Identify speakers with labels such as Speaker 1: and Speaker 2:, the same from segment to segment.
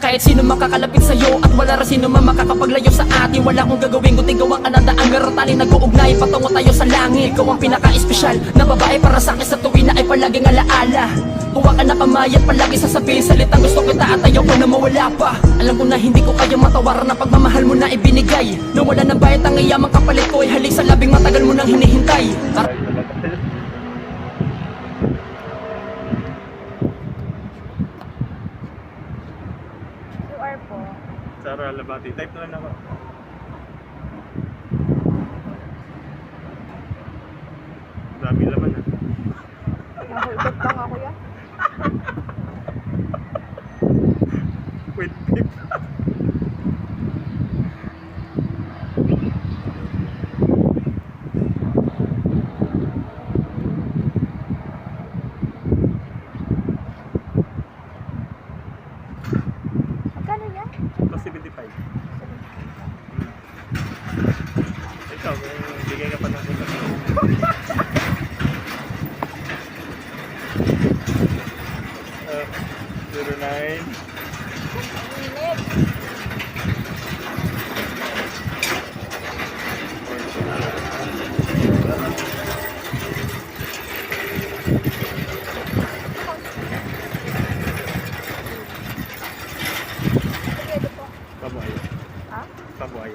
Speaker 1: Kahit sino makakalapit sa'yo at wala rin sino man makakapaglayo sa atin. Wala akong gagawin kundi gawang anandaan, meron tali nag-uugnay, patungo tayo sa langit. Ikaw ang pinaka-espesyal na babae para sa'kin sa tuwi na ay palaging alaala. Huwag ka na kamay at palagi sasabihin salitang gusto kita at ayoko na mawala pa. Alam ko na hindi ko kaya matawaran na pagmamahal mo na ibinigay. Nawala ng bayat ang iyamang kapalit ko ay halik sa labing matagal mo nang hinihintay.
Speaker 2: QR po.
Speaker 3: Sara Labati, type na lang ako. Dami laman ah.
Speaker 2: Nahulog lang ako yan.
Speaker 3: Wait, tip.
Speaker 2: Magkano yan?
Speaker 3: Ito 75. Ikaw, bigay ka pa ng punta. 09.
Speaker 2: Init. Sige, po.
Speaker 3: Pabuhay.
Speaker 2: Ha?
Speaker 3: Pabuhay.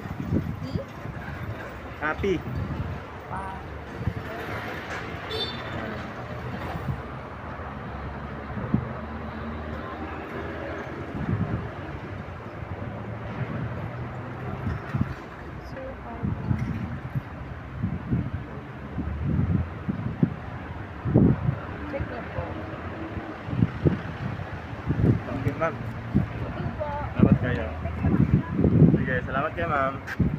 Speaker 2: Di?
Speaker 3: Happy.
Speaker 2: Wow. Check niyo po.
Speaker 3: Okay, ma'am.
Speaker 2: Sige po.
Speaker 3: Salamat kayo. Sige, salamat kayo, ma'am.